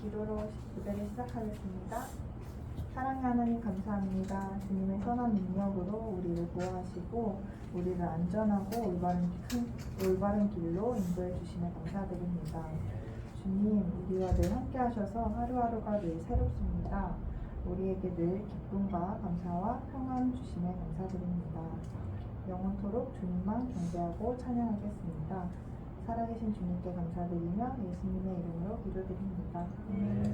기도로 예배를 시작하겠습니다. 사랑의 하나님 감사합니다. 주님의 선한 능력으로 우리를 보호하시고 우리를 안전하고 올바른 길로 인도해 주시며 감사드립니다. 주님, 우리와 늘 함께 하셔서 하루하루가 늘 새롭습니다. 우리에게 늘 기쁨과 감사와 평안 주시며 감사드립니다. 영원토록 주님만 경배하고 찬양하겠습니다. 살아계신 주님께 감사드리며 예수님의 이름으로 기도드립니다. 아멘.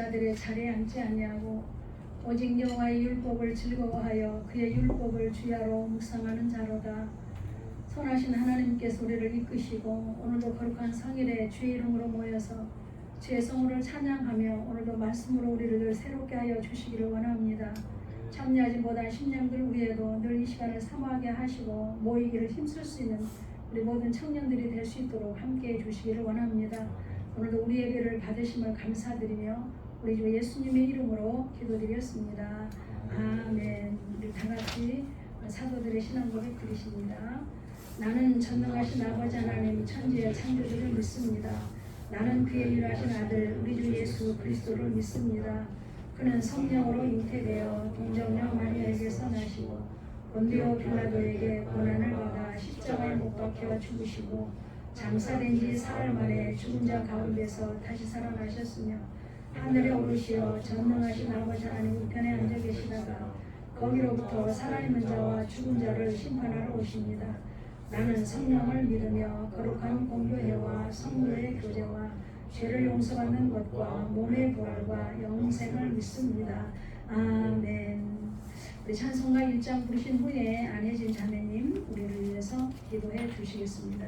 자들의 자리에 앉지 아니하고 오직 여호와의 율법을 즐거워하여 그의 율법을 주야로 묵상하는 자로다. 선하신 하나님께서 우리를 이끄시고 오늘도 거룩한 성일에 주의 이름으로 모여서 주의 성호를 찬양하며 오늘도 말씀으로 우리를 늘 새롭게 하여 주시기를 원합니다. 참여하지 못한 심령들 위에도 늘 이 시간을 사모하게 하시고 모이기를 힘쓸 수 있는 우리 모든 청년들이 될 수 있도록 함께해 주시기를 원합니다. 오늘도 우리 예배를 받으심을 감사드리며 우리 주 예수님의 이름으로 기도드렸습니다. 아멘. 우리 다 같이 사도들의 신앙 고백 드리십니다. 나는 전능하신 아버지 하나님 천지의 창조주를 믿습니다. 나는 그의 유일하신 아들 우리 주 예수 그리스도를 믿습니다. 그는 성령으로 잉태되어 동정녀 마리아에게서 나시고 본디오 빌라도에게 고난을 받아 십자가에 못 박혀 죽으시고 장사된 지 사흘 만에 죽은 자 가운데서 다시 살아나셨으며 하늘에 오르시어 전능하신 아버지 하나님 우편에 앉아 계시다가 거기로부터 살아있는 자와 죽은 자를 심판하러 오십니다. 나는 성령을 믿으며 거룩한 공교회와 성도의 교제와 죄를 용서받는 것과 몸의 부활과 영생을 믿습니다. 아멘. 우리 찬송가 1장 부르신 후에 안혜진 자매님 우리를 위해서 기도해 주시겠습니다.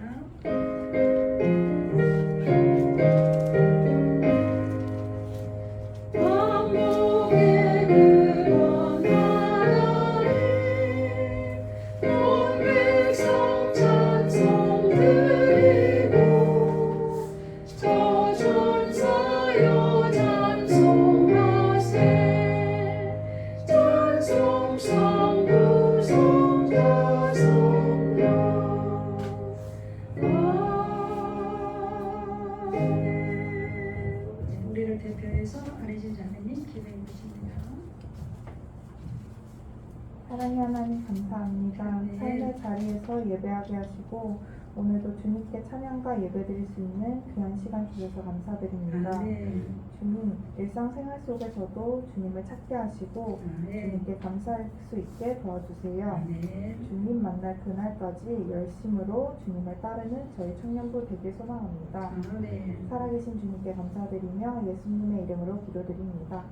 우리를 대표해서 안혜진 자매님 기도해 주십니다. 하나님 감사합니다. 네. 삶의 자리에서 예배하게 하시고 오늘도 주님께 찬양과 예배드릴 수 있는 귀한 시간 주셔서 감사드립니다. 네. 주님, 일상생활 속에서도 주님을 찾게 하시고 네. 주님께 감사할 수 있게 도와주세요. 네. 주님 만날 그날까지 열심으로 주님을 따르는 저희 청년부 되길 소망합니다. 네. 살아계신 주님께 감사드리며 예수님의 이름으로 기도드립니다.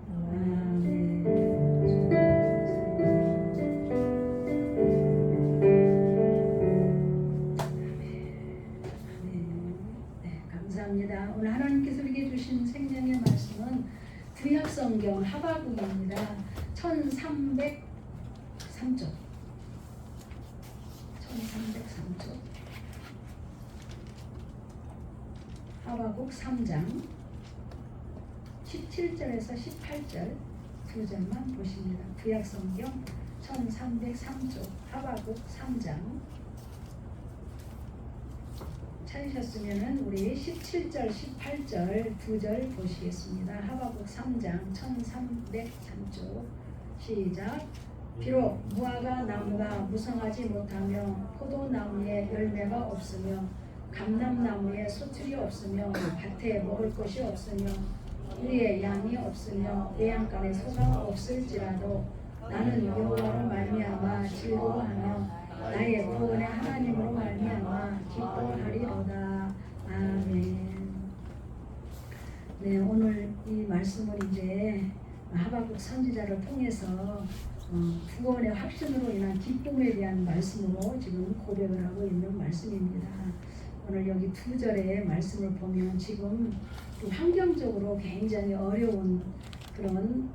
감사합니다. 오늘 하나님께서 우리에게 주신 생명의 말씀은 구약성경 하바국입니다. 1303쪽 1303쪽 하바국 3장 17절에서 18절 두 절만 보십니다. 구약성경 1303쪽 하바국 3장 찾으셨으면 우리 17절, 18절 두 절 보시겠습니다. 하바국 3장 1303쪽 시작. 비록 무화과 나무가 무성하지 못하며 포도나무에 열매가 없으며 감람나무에 소출이 없으며 밭에 먹을 것이 없으며 우리의 양이 없으며 외양간에 소가 없을지라도 나는 여호와로 말미암아 즐거워하며 나의 구원의 하나님으로 말미암아 기뻐하리로다. 아멘. 네, 오늘 이 말씀을 이제 하바국 선지자를 통해서 구원의 확신으로 인한 기쁨에 대한 말씀으로 지금 고백을 하고 있는 말씀입니다. 오늘 여기 두 절의 말씀을 보면 지금 환경적으로 굉장히 어려운 그런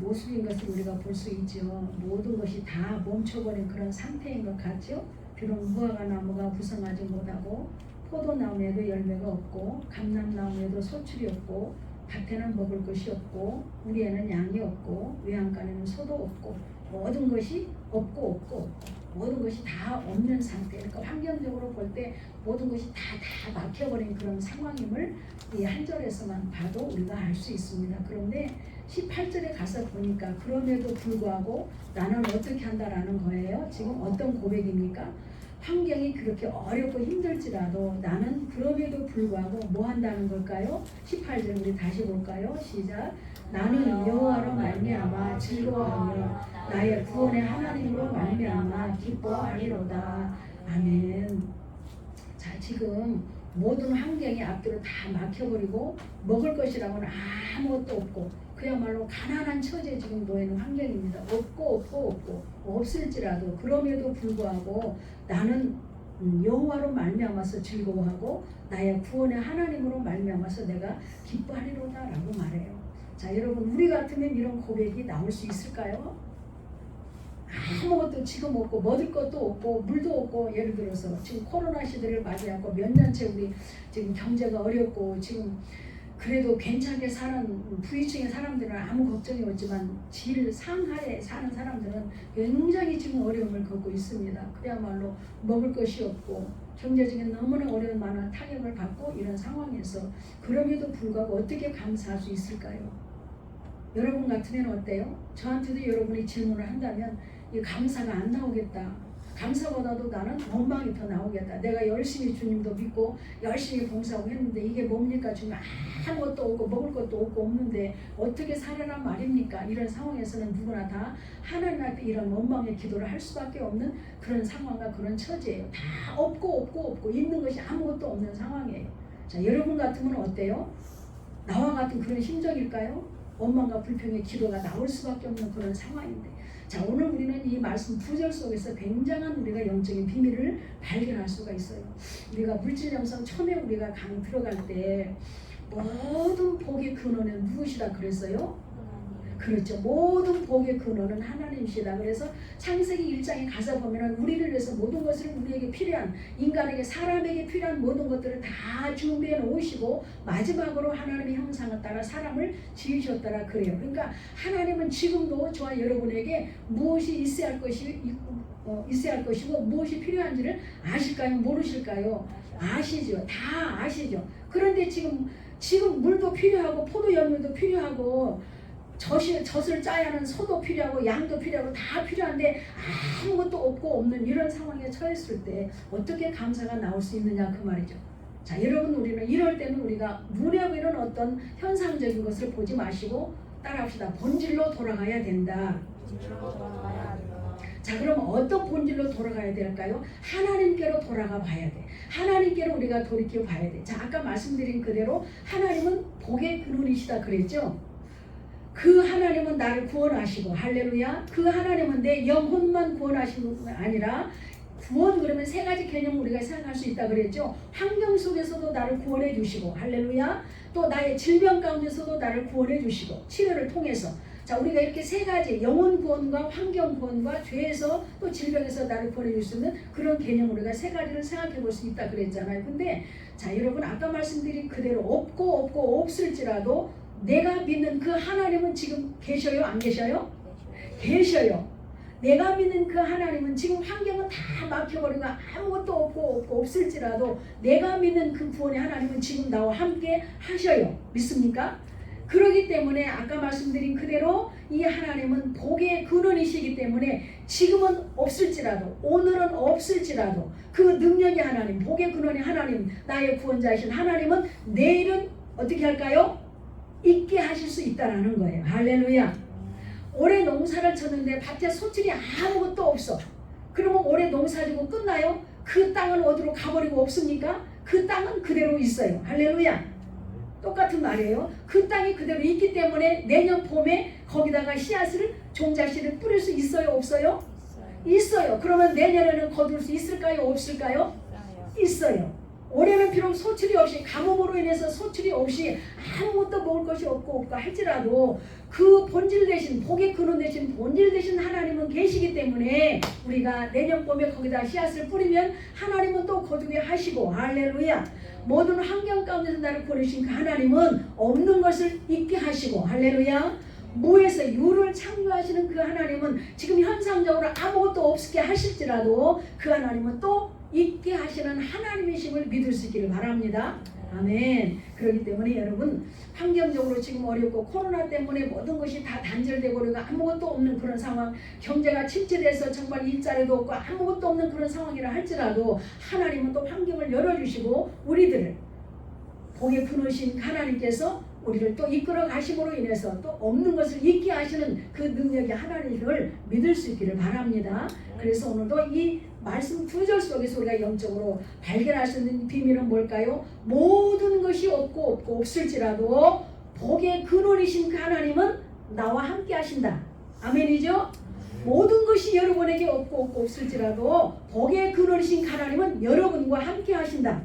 모습인 것을 우리가 볼 수 있죠. 모든 것이 다 멈춰버린 그런 상태인 것 같죠. 비록 무화과 나무가 부성하지 못하고 포도나무에도 열매가 없고 감람나무에도 소출이 없고 밭에는 먹을 것이 없고 우리에는 양이 없고 외양간에는 소도 없고 모든 것이 없고 모든 것이 다 없는 상태. 그러니까 환경적으로 볼 때 모든 것이 다 막혀버린 그런 상황임을 이 한 절에서만 봐도 우리가 알 수 있습니다. 그런데 18절에 가서 보니까 그럼에도 불구하고 나는 어떻게 한다라는 거예요. 지금 어떤 고백입니까? 환경이 그렇게 어렵고 힘들지라도 나는 그럼에도 불구하고 뭐 한다는 걸까요? 18절 우리 다시 볼까요? 시작. 나는 여호와로 말미암아 즐거워하며 나의 구원의 하나님으로 말미암아 기뻐하리로다. 아멘. 자, 지금 모든 환경이 앞뒤로 다 막혀버리고 먹을 것이라고는 아무것도 없고 그야말로 가난한 처지에 지금 놓여있는 환경입니다. 없고 없을지라도 그럼에도 불구하고 나는 여호와로 말미암아서 즐거워하고 나의 구원의 하나님으로 말미암아서 내가 기뻐하리로다라고 말해요. 자, 여러분 우리 같으면 이런 고백이 나올 수 있을까요? 아무것도 지금 없고 먹을 것도 없고 물도 없고 예를 들어서 지금 코로나 시대를 맞이하고 몇 년째 우리 지금 경제가 어렵고 지금 그래도 괜찮게 사는 부유층의 사람들은 아무 걱정이 없지만 질 상하에 사는 사람들은 굉장히 지금 어려움을 겪고 있습니다. 그야말로 먹을 것이 없고 경제적인 너무나 어려운 많은 타격을 받고 이런 상황에서 그럼에도 불구하고 어떻게 감사할 수 있을까요? 여러분 같으면 어때요? 저한테도 여러분이 질문을 한다면 이 감사가 안 나오겠다. 감사보다도 나는 원망이 더 나오겠다. 내가 열심히 주님도 믿고 열심히 봉사하고 했는데 이게 뭡니까? 주님 아무것도 없고 먹을 것도 없고 없는데 어떻게 살아란 말입니까? 이런 상황에서는 누구나 다 하나님 앞에 이런 원망의 기도를 할 수밖에 없는 그런 상황과 그런 처지예요. 다 없고 있는 것이 아무것도 없는 상황이에요. 자, 여러분 같으면 어때요? 나와 같은 그런 심정일까요? 원망과 불평의 기도가 나올 수밖에 없는 그런 상황인데, 자, 오늘 우리는 이 말씀 9절 속에서 굉장한 우리가 영적인 비밀을 발견할 수가 있어요. 우리가 물질 영성 처음에 우리가 강 들어갈 때 모든 복의 근원은 누구시다 그랬어요? 그렇죠. 모든 복의 근원은 하나님이시다. 그래서 창세기 1장에 가서 보면은 우리를 위해서 모든 것을 우리에게 필요한 인간에게 사람에게 필요한 모든 것들을 다 준비해 놓으시고 마지막으로 하나님의 형상을 따라 사람을 지으셨더라 그래요. 그러니까 하나님은 지금도 저와 여러분에게 무엇이 있어야 할 것이고 무엇이 필요한지를 아실까요? 모르실까요? 아시죠. 다 아시죠. 그런데 지금 물도 필요하고 포도연료도 필요하고 젖을 짜야 하는 소도 필요하고 양도 필요하고 다 필요한데 아무것도 없고 없는 이런 상황에 처했을 때 어떻게 감사가 나올 수 있느냐 그 말이죠. 자, 여러분 우리는 이럴 때는 우리가 눈에 보이는 어떤 현상적인 것을 보지 마시고 따라합시다. 본질로 돌아가야 된다. 자, 그럼 어떤 본질로 돌아가야 될까요? 하나님께로 돌아가 봐야 돼. 하나님께로 우리가 돌이켜 봐야 돼. 자, 아까 말씀드린 그대로 하나님은 복의 근원이시다 그랬죠? 그 하나님은 나를 구원하시고 할렐루야. 그 하나님은 내 영혼만 구원하시는 게 아니라 구원 그러면 세 가지 개념 우리가 생각할 수 있다 그랬죠. 환경 속에서도 나를 구원해 주시고 할렐루야. 또 나의 질병 가운데서도 나를 구원해 주시고 치료를 통해서 자, 우리가 이렇게 세 가지 영혼 구원과 환경 구원과 죄에서 또 질병에서 나를 구원해 줄 수 있는 그런 개념 우리가 세 가지를 생각해 볼 수 있다 그랬잖아요. 근데 자, 여러분 아까 말씀드린 그대로 없고 없을지라도 내가 믿는 그 하나님은 지금 계셔요? 안 계셔요? 계셔요. 내가 믿는 그 하나님은 지금 환경은 다 막혀버리고 아무것도 없고 없을지라도 내가 믿는 그 구원의 하나님은 지금 나와 함께 하셔요. 믿습니까? 그렇기 때문에 아까 말씀드린 그대로 이 하나님은 복의 근원이시기 때문에 지금은 없을지라도 오늘은 없을지라도 그 능력의 하나님 복의 근원의 하나님 나의 구원자이신 하나님은 내일은 어떻게 할까요? 있게 하실 수 있다라는 거예요. 할렐루야. 올해 농사를 쳤는데 밭에 소출이 아무것도 없어. 그러면 올해 농사지고 끝나요? 그 땅은 어디로 가버리고 없습니까? 그 땅은 그대로 있어요. 할렐루야. 똑같은 말이에요. 그 땅이 그대로 있기 때문에 내년 봄에 거기다가 종자씨를 뿌릴 수 있어요? 없어요? 있어요. 그러면 내년에는 거둘 수 있을까요? 없을까요? 있어요. 올해는 비록 소출이 없이 가뭄으로 인해서 소출이 없이 아무것도 먹을 것이 없고 할지라도 그 본질 대신 복의 근원 대신 본질 대신 하나님은 계시기 때문에 우리가 내년 봄에 거기다 씨앗을 뿌리면 하나님은 또 거두게 하시고 할렐루야. 모든 환경 가운데서 나를 보내신 그 하나님은 없는 것을 있게 하시고 할렐루야. 무에서 유를 창조하시는 그 하나님은 지금 현상적으로 아무것도 없게 하실지라도 그 하나님은 또 있게 하시는 하나님이심을 믿을 수 있기를 바랍니다. 아멘. 그렇기 때문에 여러분 환경적으로 지금 어렵고 코로나 때문에 모든 것이 다 단절되고 그리고 아무것도 없는 그런 상황 경제가 침체돼서 정말 일자리도 없고 아무것도 없는 그런 상황이라 할지라도 하나님은 또 환경을 열어주시고 우리들을 복의 근원이신 하나님께서 우리를 또 이끌어 가심으로 인해서 또 없는 것을 있게 하시는 그 능력이 하나님을 믿을 수 있기를 바랍니다. 그래서 오늘도 이 말씀 2절 속에서 우리가 영적으로 발견할 수 있는 비밀은 뭘까요? 모든 것이 없고 없을지라도 복의 근원이신 그 하나님은 나와 함께 하신다. 아멘이죠? 모든 것이 여러분에게 없고 없을지라도 복의 근원이신 그 하나님은 여러분과 함께 하신다.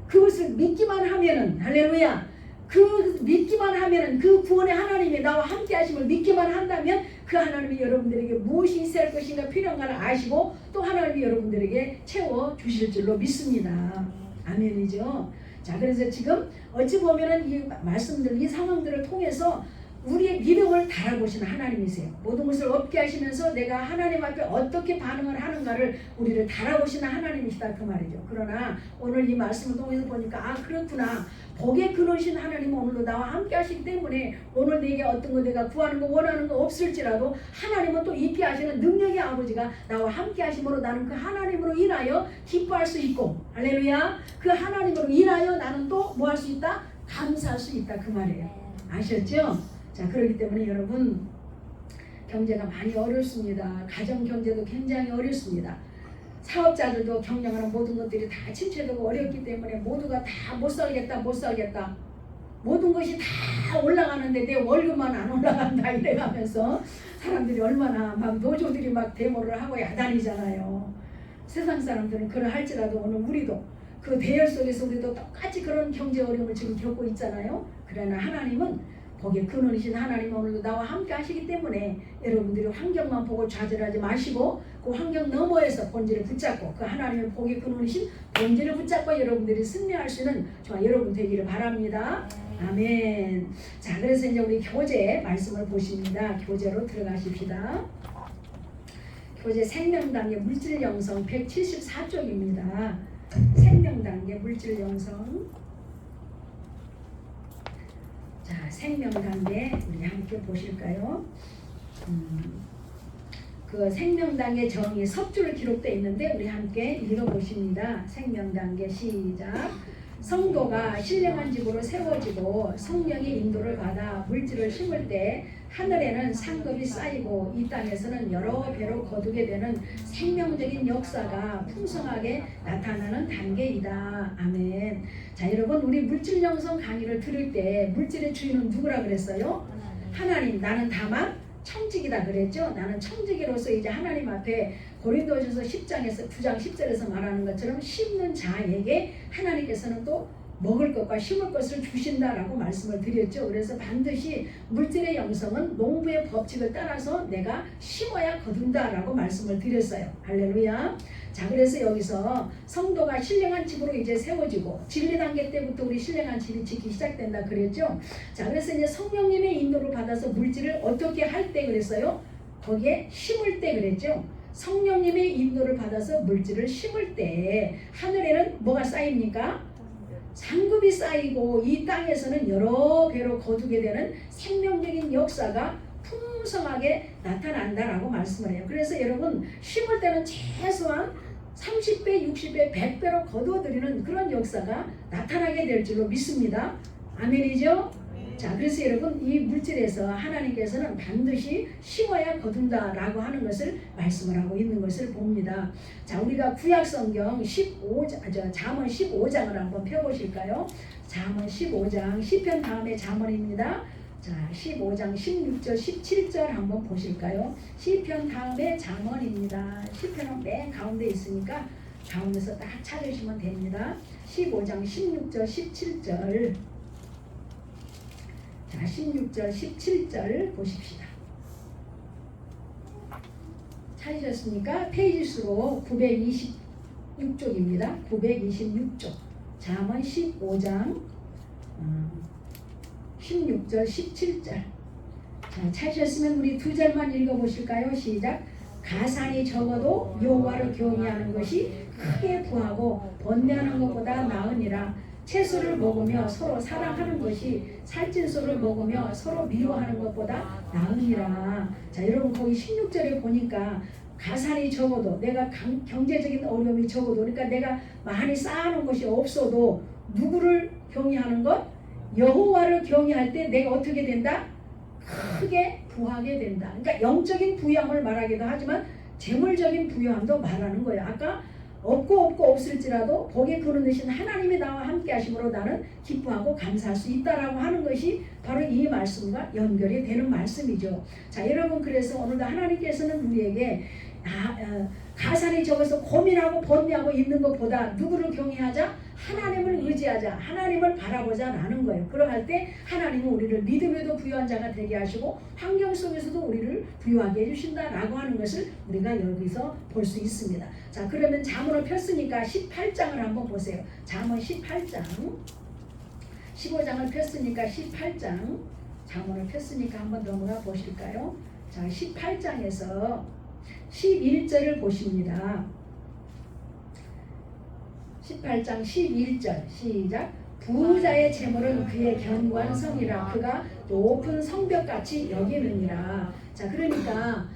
그것을 믿기만 하면은 할렐루야. 그 믿기만 하면은 그 구원의 하나님이 나와 함께 하심을 믿기만 한다면 그 하나님이 여러분들에게 무엇이 있어야 할 것인가 필요한가를 아시고 또 하나님이 여러분들에게 채워 주실 줄로 믿습니다. 아멘이죠. 자, 그래서 지금 어찌 보면은 이 말씀들, 이 상황들을 통해서 우리의 믿음을 달아보시는 하나님이세요. 모든 것을 없게 하시면서 내가 하나님 앞에 어떻게 반응을 하는가를 우리를 달아보시는 하나님이시다 그 말이죠. 그러나 오늘 이 말씀을 통해서 보니까 아 그렇구나. 복의 근원이신 하나님은 오늘도 나와 함께 하시기 때문에 오늘 내게 어떤 거 내가 구하는 거 원하는 거 없을지라도 하나님은 또 있게 하시는 능력의 아버지가 나와 함께 하심으로 나는 그 하나님으로 인하여 기뻐할 수 있고 할렐루야. 그 하나님으로 인하여 나는 또 뭐 할 수 있다? 감사할 수 있다 그 말이에요. 아셨죠? 자, 그렇기 때문에 여러분 경제가 많이 어렵습니다. 가정 경제도 굉장히 어렵습니다. 사업자들도 경영하는 모든 것들이 다 침체되고 어렵기 때문에 모두가 다 못 살겠다 모든 것이 다 올라가는데 내 월급만 안 올라간다 이래가면서 사람들이 얼마나 막 노조들이 막 데모를 하고 야단이잖아요. 세상 사람들은 그러할지라도 오늘 우리도 그 대열 속에서 우리도 똑같이 그런 경제 어려움을 지금 겪고 있잖아요. 그러나 하나님은 복의 근원이신 하나님 오늘도 나와 함께 하시기 때문에 여러분들이 환경만 보고 좌절하지 마시고 그 환경 너머에서 본질을 붙잡고 그 하나님의 복의 근원이신 본질을 붙잡고 여러분들이 승리할 수 있는 저와 여러분 되기를 바랍니다. 아멘. 자, 그래서 이제 우리 교재 말씀을 보십니다. 교재로 들어가십시다. 교재 생명단계 물질영성 174쪽입니다. 생명단계 물질영성. 자, 생명단계 우리 함께 보실까요? 그 생명단계 정의 섭주로 기록되어 있는데 우리 함께 읽어보십니다. 생명단계 시작. 성도가 신령한 집으로 세워지고 성령의 인도를 받아 물질을 심을 때 하늘에는 상급이 쌓이고 이 땅에서는 여러 배로 거두게 되는 생명적인 역사가 풍성하게 나타나는 단계이다. 아멘. 자, 여러분 우리 물질 영성 강의를 들을 때 물질의 주인은 누구라 그랬어요? 하나님. 나는 다만 청지기다 그랬죠. 나는 청지기로서 이제 하나님 앞에 고린도전서 10장에서 9장 10절에서 말하는 것처럼 심는 자에게 하나님께서는 또 먹을 것과 심을 것을 주신다라고 말씀을 드렸죠. 그래서 반드시 물질의 영성은 농부의 법칙을 따라서 내가 심어야 거둔다라고 말씀을 드렸어요. 할렐루야. 자, 그래서 여기서 성도가 신령한 집으로 이제 세워지고 진리 단계 때부터 우리 신령한 집이 짓기 시작된다 그랬죠. 자, 그래서 이제 성령님의 인도를 받아서 물질을 어떻게 할 때 그랬어요? 거기에 심을 때 그랬죠. 성령님의 인도를 받아서 물질을 심을 때 하늘에는 뭐가 쌓입니까? 상급이 쌓이고 이 땅에서는 여러 배로 거두게 되는 생명적인 역사가 풍성하게 나타난다라고 말씀을 해요. 그래서 여러분 심을 때는 최소한 30배, 60배, 100배로 거두어들이는 그런 역사가 나타나게 될 줄로 믿습니다. 아멘이죠? 자, 그래서 여러분 이 물질에서 하나님께서는 반드시 심어야 거둔다라고 하는 것을 말씀을 하고 있는 것을 봅니다. 자, 우리가 구약성경 잠언 15장을 한번 펴보실까요? 잠언 15장 시편 다음에 잠언입니다. 자, 15장 16절 17절 한번 보실까요? 시편 다음에 잠언입니다. 시편은 맨 가운데 있으니까 가운데서 딱 찾으시면 됩니다. 15장 16절 17절. 자, 16절 17절 보십시다. 찾으셨습니까? 페이지 수로 926쪽입니다. 926쪽. 잠언 15장 16절 17절. 자, 찾으셨으면 우리 두 절만 읽어보실까요? 시작. 가산이 적어도 여호와를 경외하는 것이 크게 부하고 번뇌하는 것보다 나으니라. 채소를 먹으며 서로 사랑하는 것이 살찐소를 먹으며 서로 미워하는 것보다 나으니라. 자, 여러분 거기 16절에 보니까 가산이 적어도 내가 경제적인 어려움이 적어도 그러니까 내가 많이 쌓아놓은 것이 없어도 누구를 경외하는 것? 여호와를 경외할 때 내가 어떻게 된다? 크게 부하게 된다. 그러니까 영적인 부유함을 말하기도 하지만 재물적인 부유함도 말하는 거예요. 아까 없고 없을지라도 복에 그는 되신 하나님이 나와 함께 하심으로 나는 기뻐하고 감사할 수 있다라고 하는 것이 바로 이 말씀과 연결이 되는 말씀이죠. 자, 여러분, 그래서 오늘도 하나님께서는 우리에게 가산이 적어서 고민하고 번뇌하고 있는 것보다 누구를 경외하자? 하나님을 의지하자, 하나님을 바라보자 라는 거예요. 그러할 때 하나님은 우리를 믿음에도 부유한 자가 되게 하시고 환경 속에서도 우리를 부유하게 해주신다라고 하는 것을 우리가 여기서 볼 수 있습니다. 자, 그러면 잠언을 폈으니까 18장을 한번 보세요. 잠언 18장 15장을 폈으니까 18장 잠언을 폈으니까 한번 넘어가 보실까요? 자, 18장에서 11절을 보십니다. 18장 11절 시작. 부자의 재물은 그의 견고한 성이라 그가 높은 성벽같이 여기느니라. 자, 그러니까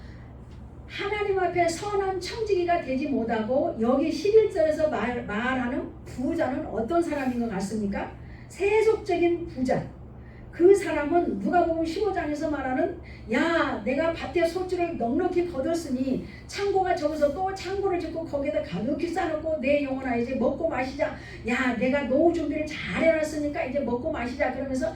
하나님 앞에 선한 청지기가 되지 못하고 여기 11절에서 말하는 부자는 어떤 사람인 것 같습니까? 세속적인 부자. 그 사람은 누가복음 15장에서 말하는 야, 내가 밭에 소출을 넉넉히 거뒀으니 창고가 적어서 또 창고를 짓고 거기에다 가득히 싸놓고 내 영혼아 이제 먹고 마시자. 야, 내가 노후 준비를 잘 해놨으니까 이제 먹고 마시자. 그러면서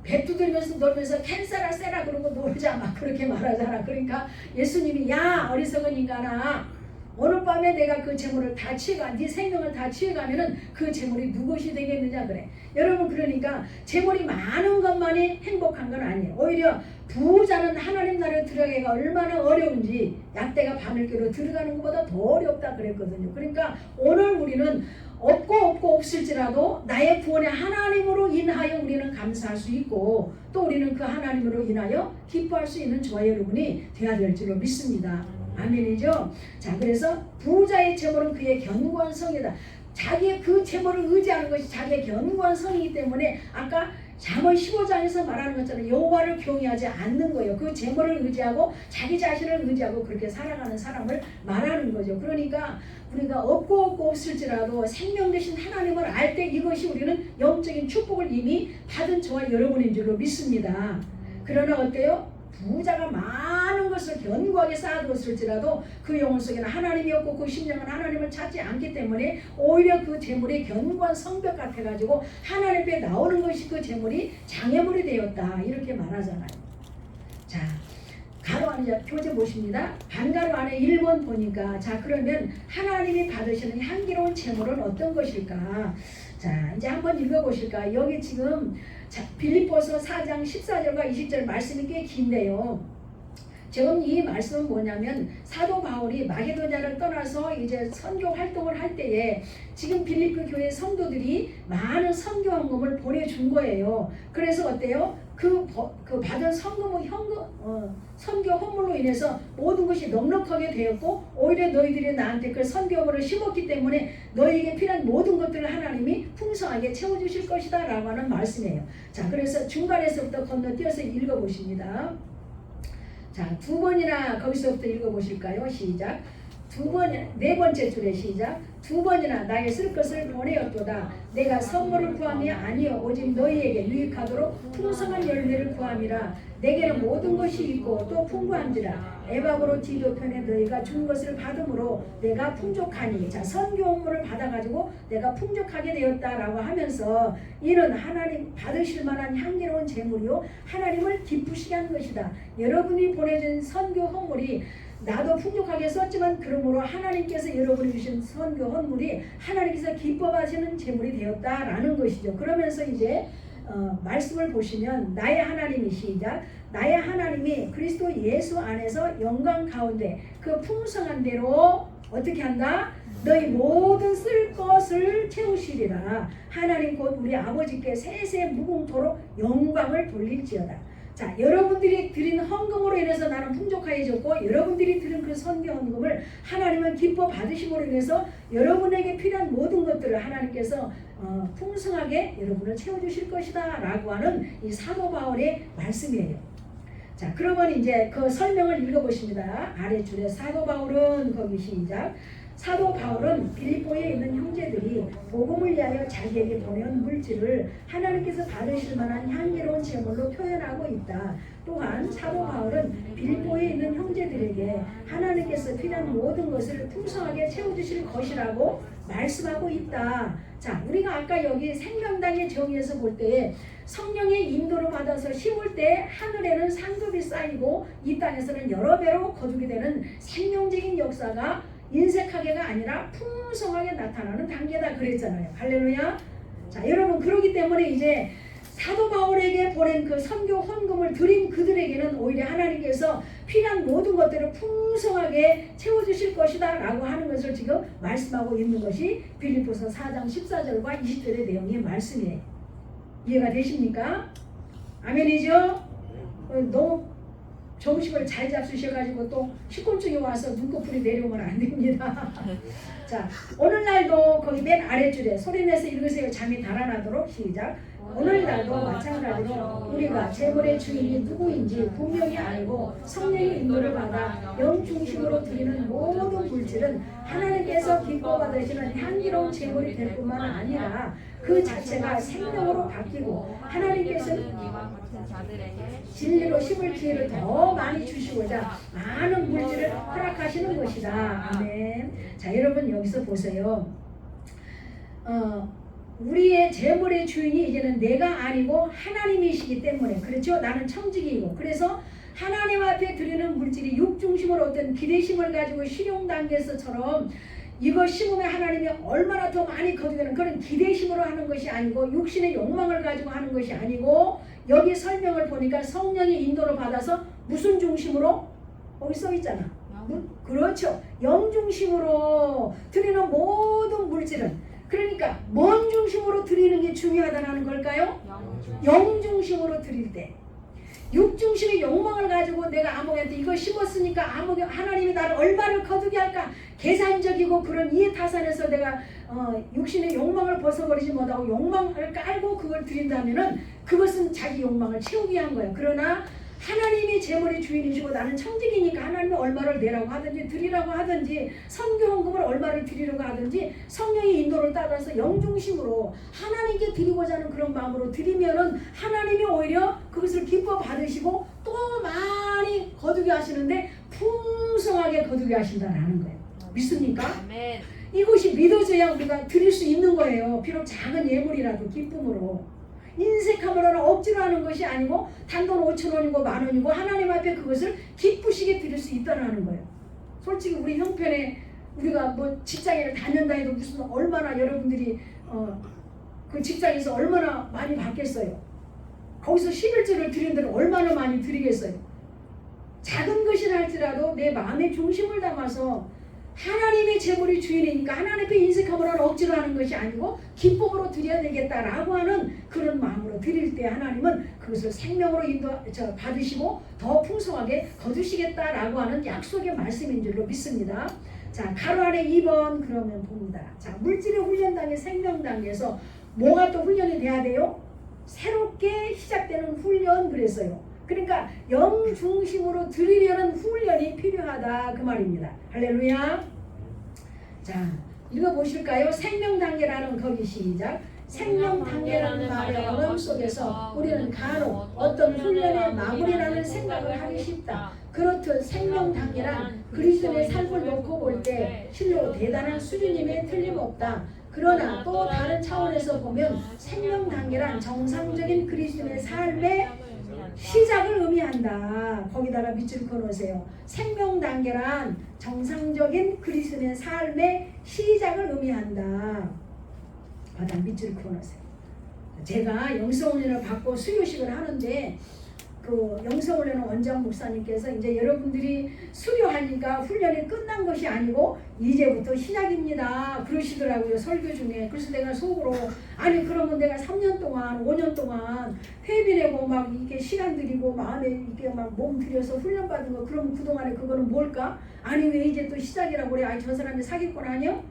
배 두드리면서 놀면서 캔사라 세라 그러고 놀자 막 그렇게 말하잖아. 그러니까 예수님이 야, 어리석은 인간아, 오늘 밤에 내가 그 재물을 다 취해가, 네 생명을 다 취해가면은 그 재물이 누구시 되겠느냐 그래. 여러분, 그러니까 재물이 많은 것만이 행복한 건 아니에요. 오히려 부자는 하나님 나라에 들어가기가 얼마나 어려운지 약대가 바늘귀로 들어가는 것보다 더 어렵다 그랬거든요. 그러니까 오늘 우리는 없고 없을지라도 나의 구원의 하나님으로 인하여 우리는 감사할 수 있고 또 우리는 그 하나님으로 인하여 기뻐할 수 있는 저와 여러분이 되어야 될 줄로 믿습니다. 아멘이죠. 자, 그래서 부자의 재물은 그의 견고한 성이다. 자기의 그 재물을 의지하는 것이 자기의 견고한 성이기 때문에 아까 잠언 15장에서 말하는 것처럼 여호와를 경외하지 않는 거예요. 그 재물을 의지하고 자기 자신을 의지하고 그렇게 살아가는 사람을 말하는 거죠. 그러니까 우리가 없고 없을지라도 생명 되신 하나님을 알 때 이것이 우리는 영적인 축복을 이미 받은 저와 여러분인 줄로 믿습니다. 그러나 어때요? 부자가 많은 것을 견고하게 쌓아두었을지라도 그 영혼 속에는 하나님이 없고 그 심령은 하나님을 찾지 않기 때문에 오히려 그 재물이 견고한 성벽 같아가지고 하나님 앞에 나오는 것이 그 재물이 장애물이 되었다 이렇게 말하잖아요. 자, 가로 안에 교재 보십니다. 반가로 안에 1번 보니까 자, 그러면 하나님이 받으시는 향기로운 재물은 어떤 것일까? 자, 이제 한번 읽어보실까? 여기 지금 빌립보서 4장 14절과 20절 말씀이 꽤 긴데요. 지금 이 말씀은 뭐냐면 사도 바울이 마게도냐를 떠나서 이제 선교 활동을 할 때에 지금 빌립보 교회 성도들이 많은 선교 헌금을 보내준 거예요. 그래서 어때요? 그 받은 선교 헌물로 인해서 모든 것이 넉넉하게 되었고 오히려 너희들이 나한테 그 선교 헌물을 심었기 때문에 너희에게 필요한 모든 것들을 하나님이 풍성하게 채워주실 것이다 라고 하는 말씀이에요. 자, 그래서 중간에서부터 건너뛰어서 읽어보십니다. 자, 두 번이나 거기서부터 읽어보실까요? 시작. 네 번째 줄에 시작. 두 번이나 나의 쓸 것을 보내었도다. 내가 선물을 구함이 아니요 오직 너희에게 유익하도록 풍성한 열매를 구함이라. 내게는 모든 것이 있고 또 풍부한지라. 에바고로 디도편에 너희가 준 것을 받음으로 내가 풍족하니. 자, 선교 업무를 받아가지고 내가 풍족하게 되었다라고 하면서 이는 하나님 받으실 만한 향기로운 재물이요 하나님을 기쁘시게 한 것이다. 여러분이 보내준 선교 헌물이 나도 풍족하게 썼지만 그러므로 하나님께서 여러분이 주신 선교 헌물이 하나님께서 기뻐하시는 재물이 되었다라는 것이죠. 그러면서 이제 말씀을 보시면 나의 하나님이 시작. 나의 하나님이 그리스도 예수 안에서 영광 가운데 그 풍성한 대로 어떻게 한다? 너희 모든 쓸 것을 채우시리라. 하나님 곧 우리 아버지께 세세 무궁토록 영광을 돌릴지어다. 자, 여러분들이 드린 헌금으로 인해서 나는 풍족해졌고 여러분들이 드린 그 선교 헌금을 하나님은 기뻐 받으심으로 인해서 여러분에게 필요한 모든 것들을 하나님께서 풍성하게 여러분을 채워주실 것이다 라고 하는 이 사도 바울의 말씀이에요. 자, 그러면 이제 그 설명을 읽어보십니다. 아래줄에 사도 바울은 거기 시작. 사도 바울은 빌립보에 있는 형제들이 복음을 위하여 자기에게 보내온 물질을 하나님께서 받으실 만한 향기로운 제물로 표현하고 있다. 또한 사도 바울은 빌립보에 있는 형제들에게 하나님께서 필요한 모든 것을 풍성하게 채워주실 것이라고 말씀하고 있다. 자, 우리가 아까 여기 생명당의 정의에서 볼 때 성령의 인도를 받아서 심을 때 하늘에는 상급이 쌓이고 이 땅에서는 여러 배로 거두게 되는 생명적인 역사가 인색하게가 아니라 풍성하게 나타나는 단계다 그랬잖아요. 할렐루야. 자, 여러분 그러기 때문에 이제 사도 바울에게 보낸 그 선교 헌금을 드린 그들에게는 오히려 하나님께서 필요한 모든 것들을 풍성하게 채워주실 것이다 라고 하는 것을 지금 말씀하고 있는 것이 빌립보서 4장 14절과 20절의 내용의 말씀이에요. 이해가 되십니까? 아멘이죠? 너무 점심을 잘 잡수셔가지고 또 식곤증이 와서 눈꺼풀이 내려오면 안 됩니다. 자, 오늘날도 거기 맨 아랫줄에 소리내서 읽으세요. 잠이 달아나도록. 시작. 오늘날도 마찬가지로 우리가 재물의 주인이 누구인지 분명히 알고 성령의 인도를 받아 영 중심으로 드리는 모든 물질은 하나님께서 기뻐 받으시는 향기로운 재물이 될 뿐만 아니라 그 자체가 생명으로 바뀌고 하나님께서 진리로 심을 기회를 더 많이 주시고자 많은 물질을 허락하시는 것이다. 아멘. 자, 여러분 여기서 보세요. 우리의 재물의 주인이 이제는 내가 아니고 하나님이시기 때문에, 그렇죠? 나는 청지기이고, 그래서 하나님 앞에 드리는 물질이 육중심으로 어떤 기대심을 가지고 실용 단계에서처럼 이거 심으면 하나님이 얼마나 더 많이 거두는 그런 기대심으로 하는 것이 아니고 육신의 욕망을 가지고 하는 것이 아니고, 여기 설명을 보니까 성령의 인도를 받아서 무슨 중심으로? 거기 써 있잖아. 그렇죠. 영 중심으로 드리는 모든 물질은, 그러니까 뭔 중심으로 드리는 게 중요하다는 걸까요? 영 중심으로 드릴 때. 육 중심의 욕망을 가지고 내가 아무한테 이거 심었으니까 하나님이 나를 얼마를 거두게 할까, 계산적이고 그런 이해타산에서 내가 육신의 욕망을 벗어버리지 못하고 욕망을 깔고 그걸 드린다면은 그것은 자기 욕망을 채우기 위한 거예요. 그러나 하나님이 재물의 주인이시고 나는 청지기니까 하나님이 얼마를 내라고 하든지 드리라고 하든지 선교헌금을 얼마를 드리라고 하든지 성령의 인도를 따라서 영중심으로 하나님께 드리고자 하는 그런 마음으로 드리면은 하나님이 오히려 그것을 기뻐 받으시고 또 많이 거두게 하시는데 풍성하게 거두게 하신다는 거예요. 믿습니까? 아멘. 이것이 믿어져야 우리가 드릴 수 있는 거예요. 비록 작은 예물이라도 기쁨으로. 인색함으로는 억지로 하는 것이 아니고 단돈 5,000원이고 10,000원이고 하나님 앞에 그것을 기쁘시게 드릴 수 있다는 거예요. 솔직히 우리 형편에 우리가 뭐 직장에 다닌다 해도 무슨 얼마나 여러분들이 그 직장에서 얼마나 많이 받겠어요. 거기서 11조를 드린 데는 얼마나 많이 드리겠어요. 작은 것이라 할지라도 내 마음의 중심을 담아서 하나님의 재물이 주인이니까 하나님 앞에 인색함으로는 억지로 하는 것이 아니고 기쁨으로 드려야 되겠다라고 하는 그런 마음으로 드릴 때 하나님은 그것을 생명으로 받으시고 더 풍성하게 거두시겠다라고 하는 약속의 말씀인 줄로 믿습니다. 자, 가로 아래 2번 그러면 봅니다. 자, 물질의 훈련 단계, 생명 단계에서 뭐가 또 훈련이 돼야 돼요? 새롭게 시작되는 훈련 그랬어요. 그러니까 영 중심으로 드리려는 훈련이 필요하다 그 말입니다. 할렐루야. 자, 읽어보실까요? 생명 단계라는 거기 시작. 생명 단계라는 말의 언어 속에서 우리는 간혹 어떤 훈련의 마무리라는 생각을 하기 쉽다. 그렇듯 생명 단계란 그리스도의 삶을 놓고 볼 때 실로 대단한 수준임에 틀림없다. 그러나 또 다른 차원에서 보면 생명 단계란 정상적인 그리스도의 삶의 시작을 의미한다. 거기다가 밑줄 그어놓으세요. 생명 단계란 정상적인 그리스도의 삶의 시작을 의미한다. 바닥 밑줄 그어놓으세요. 제가 영성훈련을 받고 수료식을 하는데 그 영성훈련 원장 목사님께서 이제 여러분들이 수료하니까 훈련이 끝난 것이 아니고 이제부터 시작입니다 그러시더라고요, 설교 중에. 그래서 내가 속으로 아니 그러면 내가 3년 동안 5년 동안 회비 내고 막 이렇게 시간 들이고 마음에 이렇게 막 몸 들여서 훈련 받은 거 그러면 그동안에 그거는 뭘까? 아니 왜 이제 또 시작이라고 그래? 아니 저 사람이 사기꾼 아니요?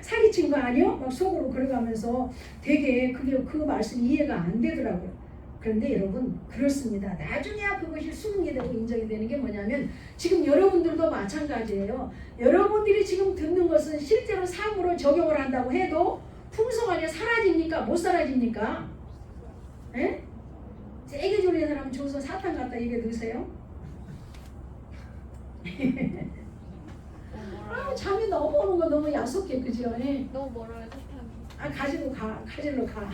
사기친 거 아니요? 막 속으로 그래가면서 되게 그게 그 말씀이 이해가 안 되더라고요. 그런데 여러분 그렇습니다. 나중에야 그것이 수긍이 되고 인정이 되는 게 뭐냐면 지금 여러분들도 마찬가지예요. 여러분들이 지금 듣는 것은 실제로 삶으로 적용을 한다고 해도 풍성하게 사라집니까? 못 사라집니까? 에? 세게 졸리는 사람은 줘서 사탕 갖다 입에 넣으세요. 아, 잠이 너무 오는 거 너무 야속해, 그죠? 예? 너무 멀어요 사탕이. 아, 가지러 가.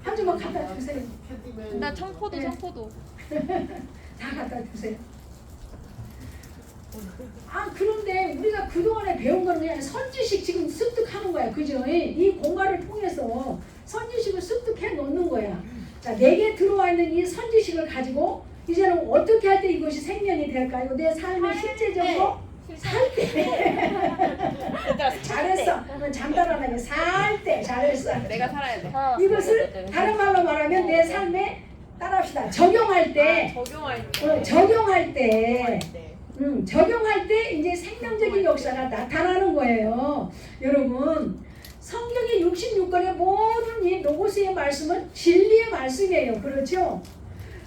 한 주만 갖다 주세요. 나 청포도 네. 청포도. 다 갖다 주세요. 아, 그런데 우리가 그동안에 배운 거는 그냥 선지식 지금 습득하는 거야, 그죠? 이 공간을 통해서 선지식을 습득해 놓는 거야. 자, 내게 들어와 있는 이 선지식을 가지고 이제는 어떻게 할 때 이것이 생명이 될까요? 내 삶의 실제적으로 살 때. 잘했어. 장단하게 살 때 잘했어. 내가 살아야 돼. 이것을 다른 말로 말하면 내 삶에 따라합시다. 적용할 때, 적용할 적용할 때, 적용할 때 이제 생명적인 역사가 나타나는 거예요. 여러분, 성경의 66권의 모든 이 로고스의 말씀은 진리의 말씀이에요. 그렇죠?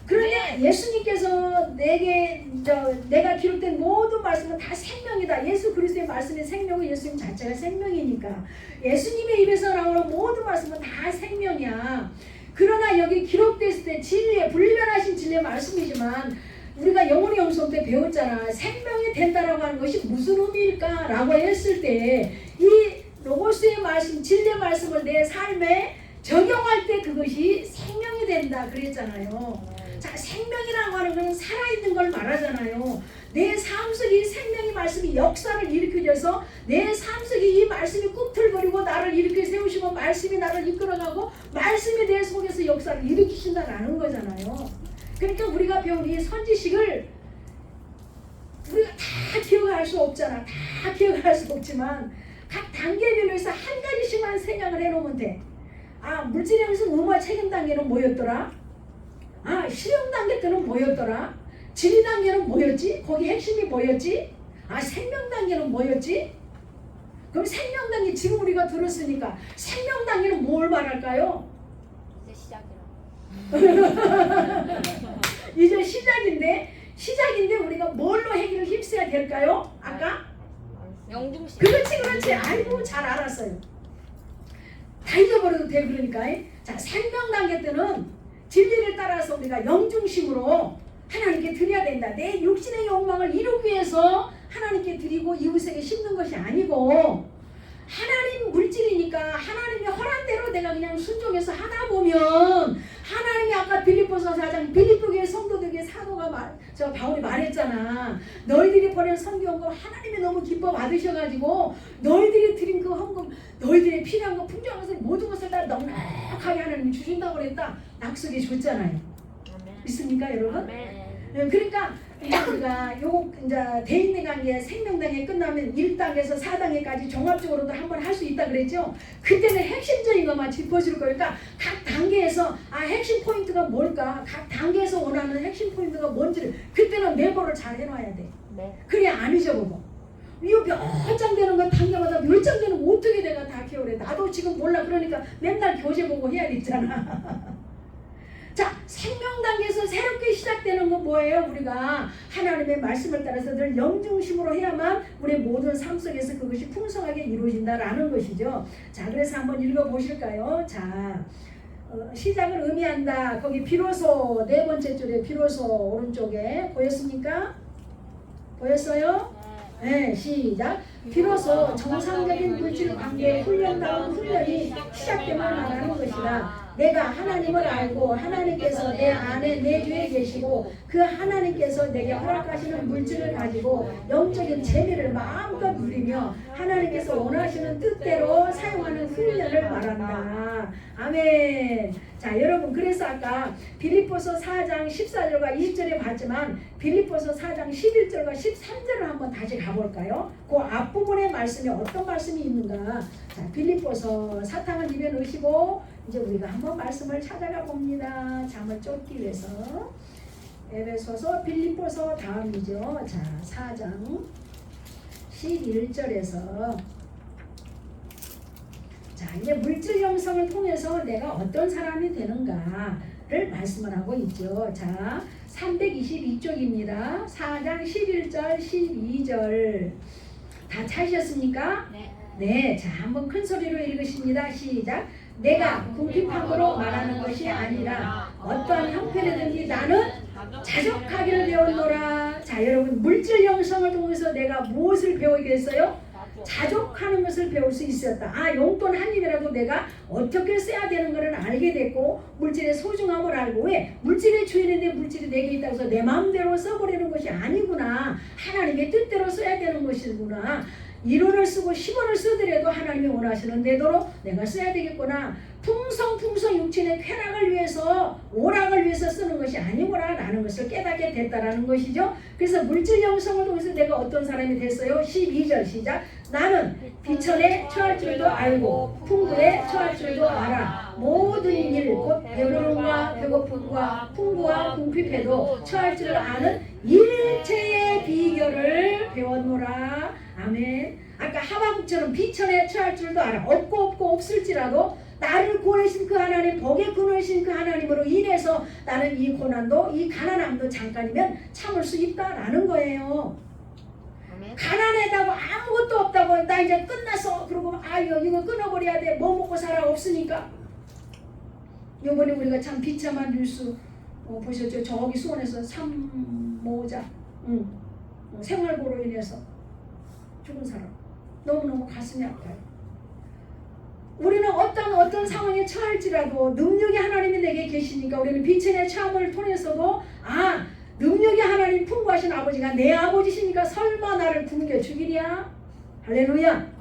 그런데 예수님께서 내가 기록된 모든 말씀은 다 생명이다. 예수 그리스도의 말씀이 생명은 예수님 자체가 생명이니까 예수님의 입에서 나오는 모든 말씀은 다 생명이야. 그러나 여기 기록됐을 때 진리의 불변하신 진리의 말씀이지만 우리가 영혼의 영성 때 배웠잖아. 생명이 된다라고 하는 것이 무슨 의미일까? 라고 했을 때 이 로고스의 말씀, 진리의 말씀을 내 삶에 적용할 때 그것이 생명이 된다 그랬잖아요. 자, 생명이라고 하는 것은 살아있는 걸 말하잖아요. 내 삶 속에 이 생명의 말씀이 역사를 일으켜줘서 내 삶 속에 이 말씀이 꿈틀거리고 나를 일으켜 세우시고 말씀이 나를 이끌어가고 말씀이 내 속에서 역사를 일으키신다라는 거잖아요. 그러니까 우리가 배운 이 선지식을 우리가 다 기억할 수 없잖아. 다 기억할 수 없지만 각 단계별로 해서 한 가지씩만 생각을 해놓으면 돼. 아, 물질의 형성 의무화 책임 단계는 뭐였더라? 아, 실용 단계 때는 뭐였더라? 진리 단계는 뭐였지? 거기 핵심이 뭐였지? 아, 생명 단계는 뭐였지? 그럼 생명 단계 지금 우리가 들었으니까 생명 단계는 뭘 말할까요? 이제 시작이라. 이제 시작인데 우리가 뭘로 해결을 힘써야 될까요? 아까? 영중시. 그렇지. 아이고 잘 알았어요. 다 잊어버려도 돼. 그러니까 자, 생명 단계 때는 진리를 따라서 우리가 영중심으로 하나님께 드려야 된다. 내 육신의 욕망을 이루기 위해서 하나님께 드리고 이웃에게 심는 것이 아니고 하나님 물질이니까 하나님의 허락 대로 내가 그냥 순종해서 하다 보면 하나님이 아까 빌립보서 4장 빌립보교회 성도들에게 사도가 바울이 말했잖아. 너희들이 보낸 선교헌금 하나님이 너무 기뻐 받으셔가지고 너희들이 드린 그 헌금 너희들이 필요한 거 풍족한 것을 모든 것을 다 넉넉하게 하나님이 주신다고 그랬다. 약속해 줬잖아요. 있습니까 여러분? 그러니까 우리가 요거 이제 대인의 관계 생명단계 끝나면 1단계에서 4단계까지 종합적으로도 한번 할 수 있다 그랬죠. 그때는 핵심적인 것만 짚어줄 거니까 각 단계에서 핵심 포인트가 뭘까? 각 단계에서 원하는 핵심 포인트가 뭔지를 그때는 메모를 잘 해놔야 돼. 그래야 안 잊어보고. 이거 몇 장 되는 거 단계마다 몇 장 되는 거 어떻게 내가 다 기억을 해. 나도 지금 몰라. 그러니까 맨날 교재 보고 해야 되잖아. 자, 생명 단계에서 새롭게 시작되는 건 뭐예요? 우리가 하나님의 말씀을 따라서 늘 영중심으로 해야만 우리의 모든 삶 속에서 그것이 풍성하게 이루어진다라는 것이죠. 자, 그래서 한번 읽어보실까요? 자, 시작을 의미한다. 거기 비로소 네 번째 줄에 비로소 오른쪽에 보였습니까? 보였어요? 네, 시작. 비로소 정상적인 물질 관계의 훈련다운 훈련이 시작됨을 말하는 것이다. 내가 하나님을 알고 하나님께서 내 안에 내 주에 계시고 그 하나님께서 내게 허락하시는 물질을 가지고 영적인 재미를 마음껏 누리며 하나님께서 원하시는 뜻대로 사용하는 훈련을 말한다. 아멘. 자, 여러분 그래서 아까 빌립보서 4장 14절과 20절에 봤지만 빌립보서 4장 11절과 13절을 한번 다시 가볼까요? 그 앞부분의 말씀에 어떤 말씀이 있는가? 자, 빌립보서 사탕을 입에 넣으시고 이제 우리가 한번 말씀을 찾아가 봅니다. 잠을 쫓기 위해서 에베소서 빌립보서 다음이죠. 자, 4장 11절에서 자, 이제 물질 형성을 통해서 내가 어떤 사람이 되는가? 말씀을 하고 있죠. 자, 322쪽입니다. 4장 11절, 12절. 다 찾으셨습니까? 네. 네, 자, 한번 큰 소리로 읽으십니다. 시작. 내가 궁핍함으로 말하는 것이 아니라 어떠한 형편이든지 나는 자족하기를 배웠노라. 자, 여러분, 물질 영성을 통해서 내가 무엇을 배우게 됐어요? 자족하는 것을 배울 수 있었다. 아, 용돈 한 입이라도 내가 어떻게 써야 되는 것을 알게 됐고, 물질의 소중함을 알고, 왜? 물질의 주인인데 물질이 내게 있다고 해서 내 마음대로 써버리는 것이 아니구나. 하나님의 뜻대로 써야 되는 것이구나. 1원을 쓰고 10원을 쓰더라도 하나님이 원하시는 대로 내가 써야 되겠구나. 풍성풍성 육신의 쾌락을 위해서, 오락을 위해서 쓰는 것이 아니구나 라는 것을 깨닫게 됐다라는 것이죠. 그래서 물질 영성을 통해서 내가 어떤 사람이 됐어요? 12절 시작. 나는 비천에 처할 줄도 알고 풍부에 처할 줄도 알아. 모든 일 곧 배부름과 배고픔과 풍부와 궁핍에도 처할 줄 아는 일체의 비결을 배웠노라. 아멘. 아까 하박국처럼 비천에 처할 줄도 알아. 없고 없을지라도 나를 구원하신 그 하나님, 복에 구원하신 그 하나님으로 인해서 나는 이 고난도, 이 가난함도 잠깐이면 참을 수 있다라는 거예요. 가난하다고 아무것도 없다고 나 이제 끝났어 그러고 아유 이거 끊어버려야 돼. 뭐 먹고 살아 없으니까. 요번에 우리가 참 비참한 뉴스 보셨죠? 저기 수원에서 산모자 생활고로 인해서 죽은 사람. 너무너무 가슴이 아파요. 우리는 어떤 상황에 처할지라도 능력이 하나님이 내게 계시니까 우리는 비천의 체험을 통해서도 아, 능력이 하나님 풍부하신 아버지가 내 아버지시니까 설마 나를 굶겨 죽이랴? 할렐루야.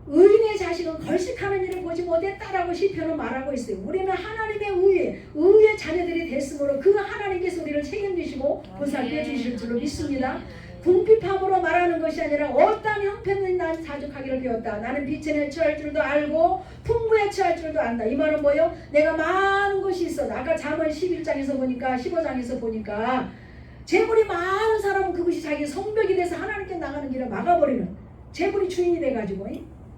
의인의 자식은 걸식하는 일을 보지 못했다라고 시편은 말하고 있어요. 우리는 하나님의 의의 자녀들이 됐으므로 그 하나님께서 우리를 책임지시고 보살펴 주실 줄로 믿습니다. 궁핍함으로 말하는 것이 아니라 어떠한 형편은 난 자족하기를 배웠다. 나는 비천에 처할 줄도 알고 풍부에 처할 줄도 안다. 이 말은 뭐예요? 내가 많은 것이 있어. 아까 잠언 11장에서 보니까 15장에서 보니까 재물이 많은 사람은 그것이 자기 성벽이 돼서 하나님께 나가는 길을 막아버리는 재물이 주인이 돼가지고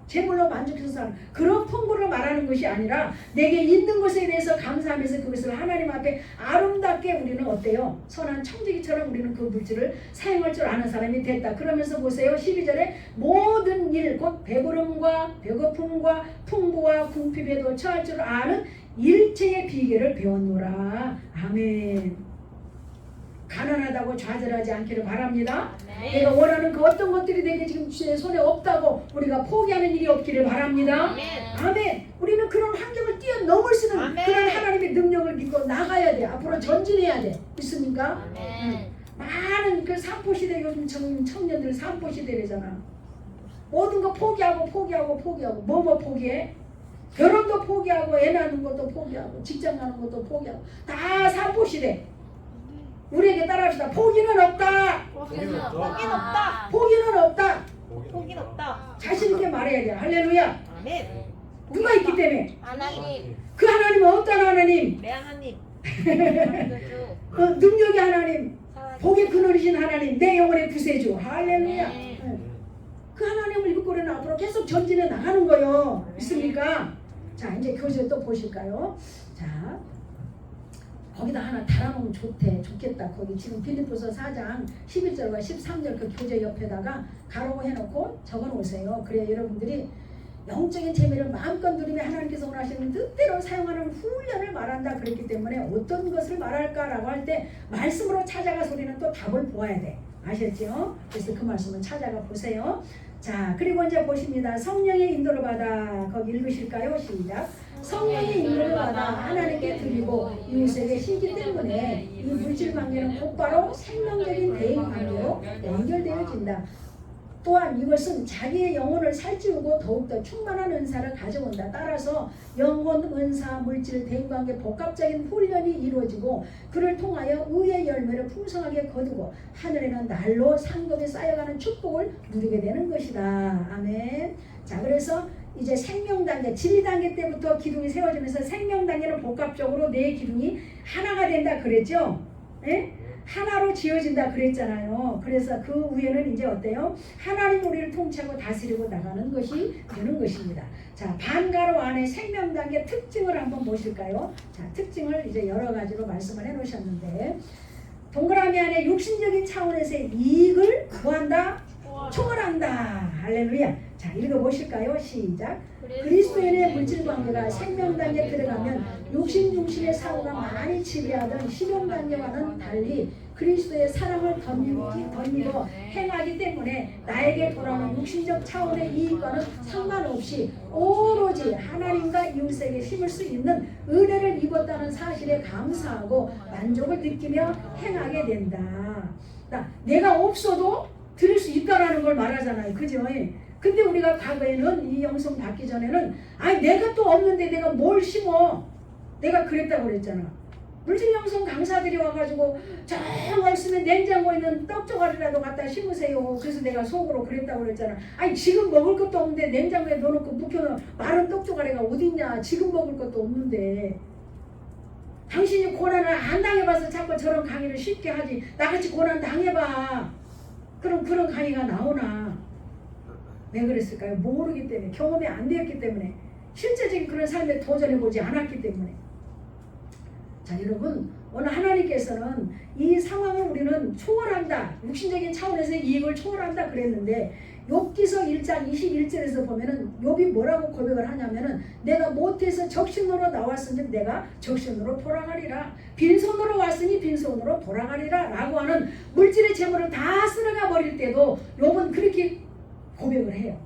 재물로 만족해서 사는 그런 풍부를 말하는 것이 아니라 내게 있는 것에 대해서 감사하면서 그것을 하나님 앞에 아름답게 우리는 어때요? 선한 청지기처럼 우리는 그 물질을 사용할 줄 아는 사람이 됐다. 그러면서 보세요. 12절에 모든 일 곧 배부름과 배고픔과 풍부와 궁핍에도 처할 줄 아는 일체의 비결을 배웠노라. 아멘. 가난하다고 좌절하지 않기를 바랍니다. 내가 원하는 그 어떤 것들이 내게 지금 주의 손에 없다고 우리가 포기하는 일이 없기를 바랍니다. 아멘. 우리는 그런 환경을 뛰어넘을 수 있는 그런 하나님의 능력을 믿고 나가야 돼. 앞으로 전진해야 돼. 있습니까? 많은 그 산포시대 요즘 청년들 산포시대래잖아. 모든 거 포기하고 뭐 포기해? 결혼도 포기하고 애 낳는 것도 포기하고 직장 가는 것도 포기하고 다 산포시대. 우리에게 따라합시다. 포기는 없다. 포기는 없다. 포기는 없다. 포기는 없다. 자신 있게 말해야 돼. 할렐루야. 아멘. 누가 있기 때문에? 하나님. 그 하나님은 어떤 하나님? 내 하나님. 능력의 하나님, 복의 근원이신 하나님, 내 영혼의 구세주. 할렐루야. 그 하나님을 입고 우리는 앞으로 계속 전진해 나가는 거요. 있습니까? 자, 이제 교재 또 보실까요? 자. 거기다 하나 달아놓으면 좋겠다. 거기 지금 빌립보서 4장 11절과 13절 그 교재 옆에다가 가로 해놓고 적어놓으세요. 그래야 여러분들이 영적인 재미를 마음껏 누리며 하나님께서 원하시는 뜻대로 사용하는 훈련을 말한다. 그랬기 때문에 어떤 것을 말할까라고 할 때 말씀으로 찾아가서 우리는 또 답을 보아야 돼. 아셨죠? 그래서 그 말씀을 찾아가 보세요. 자, 그리고 이제 보십니다. 성령의 인도를 받아. 거기 읽으실까요? 시작. 성령의 인도를 받아 하나님께 드리고 이웃에게 신기 때문에 이 물질 관계는 곧바로 생명적인 대인 관계로 연결되어진다. 또한 이것은 자기의 영혼을 살찌우고 더욱더 충만한 은사를 가져온다. 따라서 영혼, 은사, 물질, 대인관계 복합적인 훈련이 이루어지고 그를 통하여 의의 열매를 풍성하게 거두고 하늘에는 날로 상급이 쌓여가는 축복을 누리게 되는 것이다. 아멘. 자, 그래서 이제 생명단계, 진리단계 때부터 기둥이 세워지면서 생명단계는 복합적으로 네 기둥이 하나가 된다 그랬죠? 예? 하나로 지어진다 그랬잖아요. 그래서 그 위에는 이제 어때요? 하나님 우리를 통치하고 다스리고 나가는 것이 되는 것입니다. 자, 반가로 안에 생명단계 특징을 한번 보실까요? 자, 특징을 이제 여러 가지로 말씀을 해 놓으셨는데, 동그라미 안에 육신적인 차원에서의 이익을 구한다, 초월한다. 할렐루야. 자, 읽어보실까요? 시작. 그리스도인의 물질 관계가 생명 단계에 들어가면 육신 중심의 사고가 많이 지배하던 실용 단계와는 달리 그리스도의 사랑을 덧입어 행하기 때문에 나에게 돌아오는 육신적 차원의 이익과는 상관없이 오로지 하나님과 이웃에게 심을 수 있는 은혜를 입었다는 사실에 감사하고 만족을 느끼며 행하게 된다. 내가 없어도 드릴 수 있다라는 걸 말하잖아요. 그죠? 근데 우리가 과거에는 이 영성 받기 전에는 아니 내가 또 없는데 내가 뭘 심어? 내가 그랬다고 그랬잖아. 물질 영성 강사들이 와가지고 저 말씀에 냉장고에 있는 떡 조각이라도 갖다 심으세요. 그래서 내가 속으로 그랬다고 그랬잖아. 아니 지금 먹을 것도 없는데 냉장고에 넣어놓고 묵혀놓은 마른 떡 조각이가 어딨냐. 지금 먹을 것도 없는데. 당신이 고난을 안 당해봐서 자꾸 저런 강의를 쉽게 하지. 나같이 고난 당해봐. 그럼 그런 강의가 나오나? 왜 그랬을까요? 모르기 때문에, 경험이 안 되었기 때문에, 실제적인 그런 삶에 도전해보지 않았기 때문에. 자, 여러분, 오늘 하나님께서는 이 상황을 우리는 초월한다, 육신적인 차원에서의 이익을 초월한다 그랬는데, 욥기서 1장 21절에서 보면은 욥이 뭐라고 고백을 하냐면은 내가 못해서 적신으로 나왔으니 내가 적신으로 돌아가리라, 빈손으로 왔으니 빈손으로 돌아가리라 라고 하는 물질의 재물을 다 쓸어가 버릴 때도 욥은 그렇게 고백을 해요.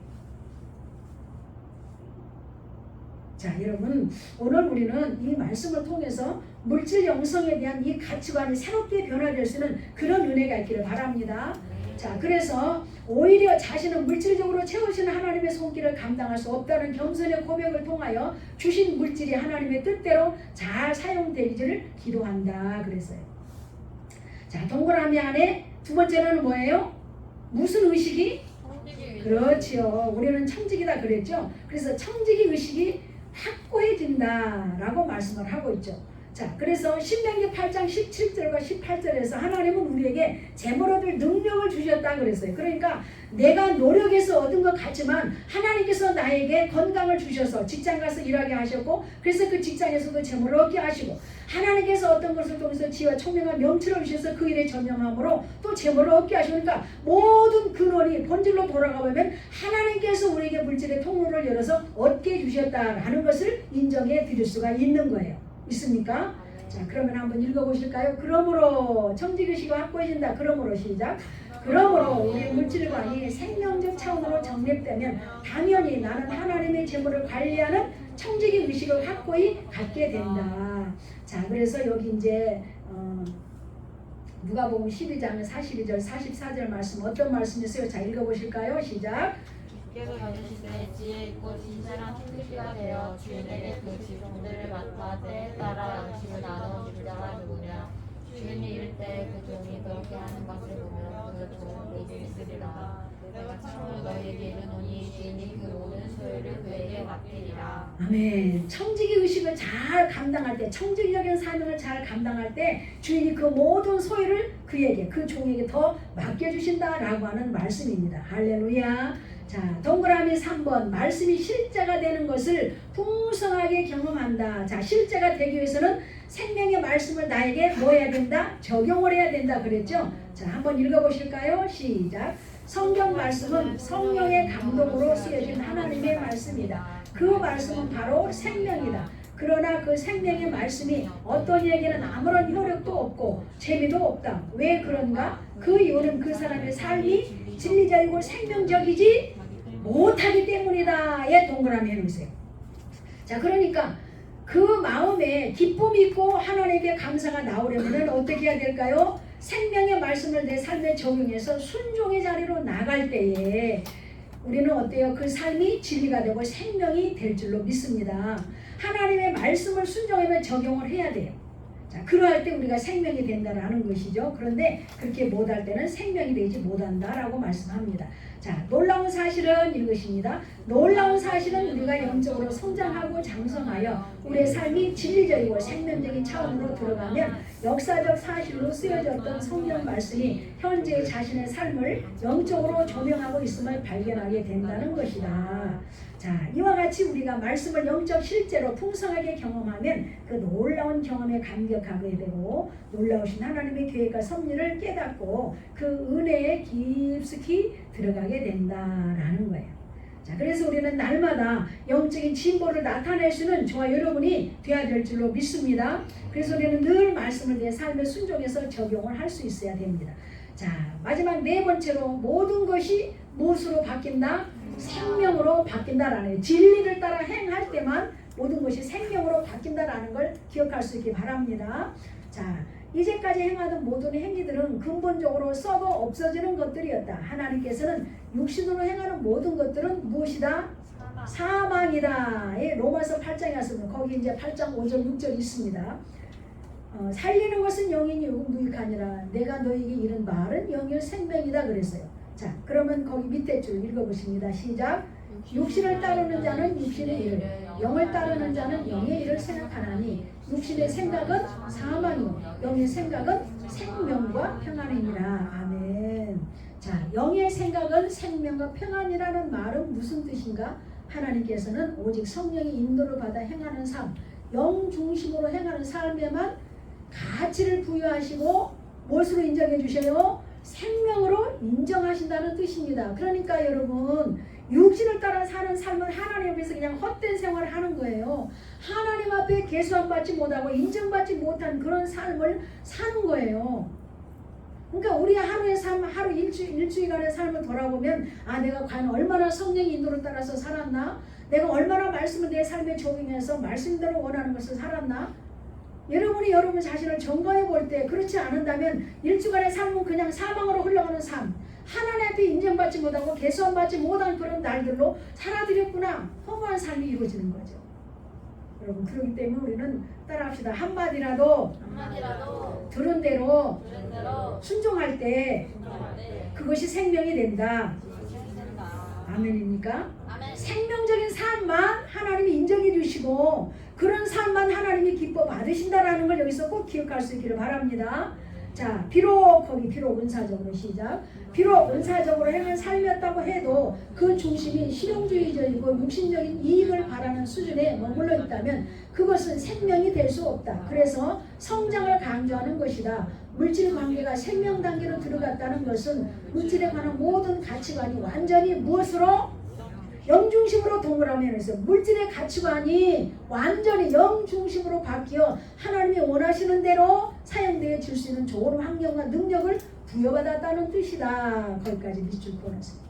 자, 여러분, 오늘 우리는 이 말씀을 통해서 물질 영성에 대한 이 가치관이 새롭게 변화될 수 있는 그런 은혜가 있기를 바랍니다. 자, 그래서 오히려 자신은 물질적으로 채우시는 하나님의 손길을 감당할 수 없다는 겸손의 고백을 통하여 주신 물질이 하나님의 뜻대로 잘 사용되기를 기도한다 그랬어요. 자, 동그라미 안에 두 번째는 뭐예요? 무슨 의식이? 그렇지요. 우리는 청지기다 그랬죠. 그래서 청지기 의식이 확고해진다 라고 말씀을 하고 있죠. 자, 그래서 신명기 8장 17절과 18절에서 하나님은 우리에게 재물 얻을 능력을 주셨다 그랬어요. 그러니까 내가 노력해서 얻은 것 같지만 하나님께서 나에게 건강을 주셔서 직장 가서 일하게 하셨고, 그래서 그 직장에서도 재물을 얻게 하시고, 하나님께서 어떤 것을 통해서 지혜와 총명한 명철을 주셔서 그 일에 전념함으로 또 재물을 얻게 하시니까 모든 근원이 본질로 돌아가 보면 하나님께서 우리에게 물질의 통로를 열어서 얻게 주셨다라는 것을 인정해 드릴 수가 있는 거예요. 있습니까? 자, 그러면 한번 읽어보실까요? 그러므로 청지기의식이 확고해진다. 그러므로 시작. 그러므로 우리 물질관이 생명적 차원으로 정립되면 당연히 나는 하나님의 재물을 관리하는 청지기 의식을 확고히 갖게 된다. 자, 그래서 여기 이제 누가복음 12장 42절 44절 말씀 어떤 말씀이세요? 자, 읽어보실까요? 시작. 주께서 이르시되 지혜 있고 진실한 청지기가 되어 주인에게 그 직종들을 맡아 때에 따라 양식을 나누어 줄 자가 누구냐. 주인이 이를 때 그 종이 그렇게 하는 것을 보면 그 종은 복이 있으리라. 내가 참으로 너희에게 이르노니 주인이 그 모든 소유를 그에게 맡기리라. 아멘. 청지기 의식을 잘 감당할 때, 청지기적인 사명을 잘 감당할 때 주인이 그 모든 소유를 그에게, 그 종에게 더 맡겨주신다라고 하는 말씀입니다. 할렐루야. 자, 동그라미 3번 말씀이 실제가 되는 것을 풍성하게 경험한다. 자, 실제가 되기 위해서는 생명의 말씀을 나에게 뭐 해야 된다? 적용을 해야 된다 그랬죠? 자, 한번 읽어보실까요? 시작. 성경 말씀은 성령의 감동으로 쓰여진 하나님의 말씀이다. 그 말씀은 바로 생명이다. 그러나 그 생명의 말씀이 어떤 이에게는 아무런 효력도 없고 재미도 없다. 왜 그런가? 그 이유는 그 사람의 삶이 진리적이고 생명적이지 못하기 때문이다에 동그라미 해놓으세요. 자, 그러니까 그 마음에 기쁨이 있고 하나님께 감사가 나오려면 어떻게 해야 될까요? 생명의 말씀을 내 삶에 적용해서 순종의 자리로 나갈 때에 우리는 어때요? 그 삶이 진리가 되고 생명이 될 줄로 믿습니다. 하나님의 말씀을 순종하며 적용을 해야 돼요. 자, 그러할 때 우리가 생명이 된다라는 것이죠. 그런데 그렇게 못할 때는 생명이 되지 못한다라고 말씀합니다. 자, 놀라운 사실은 이것입니다. 놀라운 사실은 우리가 영적으로 성장하고 장성하여 우리의 삶이 진리적이고 생명적인 차원으로 들어가면 역사적 사실로 쓰여졌던 성경 말씀이 현재 자신의 삶을 영적으로 조명하고 있음을 발견하게 된다는 것이다. 자, 이와 같이 우리가 말씀을 영적 실제로 풍성하게 경험하면 그 놀라운 경험에 감격하게 되고 놀라우신 하나님의 계획과 섭리를 깨닫고 그 은혜에 깊숙이 들어가게 된다라는 거예요. 자, 그래서 우리는 날마다 영적인 진보를 나타낼 수는 저와 여러분이 되어야 될 줄로 믿습니다. 그래서 우리는 늘 말씀을 내 삶에 순종해서 적용을 할 수 있어야 됩니다. 자, 마지막 네 번째로 모든 것이 무엇으로 바뀐다? 생명으로 바뀐다라는 진리를 따라 행할 때만 모든 것이 생명으로 바뀐다라는 걸 기억할 수 있기 바랍니다. 자, 이제까지 행하던 모든 행위들은 근본적으로 썩어 없어지는 것들이었다. 하나님께서는 육신으로 행하는 모든 것들은 무엇이다? 사망이다. 예, 로마서 8장에 왔습니다. 거기 이제 8장 5절 6절 있습니다. 살리는 것은 영이니 무익하니라. 내가 너에게 이른 말은 영일 생명이다 그랬어요. 자, 그러면 거기 밑에 줄 읽어보십니다. 시작. 육신을 따르는 자는 육신의 일을, 영을 따르는 자는 영의 일을 생각하나니 육신의 생각은 사망이요 영의 생각은 생명과 평안이니라. 아멘. 자, 영의 생각은 생명과 평안이라는 말은 무슨 뜻인가? 하나님께서는 오직 성령의 인도를 받아 행하는 삶, 영 중심으로 행하는 삶에만 가치를 부여하시고 무엇으로 인정해 주셔요? 생명으로 인정하신다는 뜻입니다. 그러니까 여러분, 육신을 따라 사는 삶은 하나님 앞에서 그냥 헛된 생활을 하는 거예요. 하나님 앞에 계수함받지 못하고 인정받지 못한 그런 삶을 사는 거예요. 그러니까 우리 하루의 삶, 하루 일주일간의 삶을 돌아보면 아, 내가 과연 얼마나 성령의 인도를 따라서 살았나? 내가 얼마나 말씀을 내 삶에 적용해서 말씀대로 원하는 것을 살았나? 여러분이 여러분 자신을 점검해 볼 때 그렇지 않은다면 일주간의 삶은 그냥 사망으로 흘러가는 삶, 하나님 앞에 인정받지 못하고 계수함받지 못한 그런 날들로 살아드렸구나, 허무한 삶이 이루어지는 거죠. 여러분, 그렇기 때문에 우리는 따라합시다. 한마디라도 들은 대로 순종할 때 그것이 생명이 된다. 아멘입니까? 생명적인 삶만 하나님이 인정해 주시고 그런 삶만 하나님이 기뻐 받으신다라는 걸 여기서 꼭 기억할 수 있기를 바랍니다. 자, 비록 은사적으로 시작. 비록 은사적으로 행한 삶이었다고 해도 그 중심이 실용주의적이고 육신적인 이익을 바라는 수준에 머물러 있다면 그것은 생명이 될 수 없다. 그래서 성장을 강조하는 것이다. 물질 관계가 생명 단계로 들어갔다는 것은 물질에 관한 모든 가치관이 완전히 무엇으로? 영중심으로 동그라미에서 물질의 가치관이 완전히 영중심으로 바뀌어 하나님이 원하시는 대로 사용되어 줄 수 있는 좋은 환경과 능력을 부여받았다는 뜻이다. 거기까지 밑줄 보냈습니다.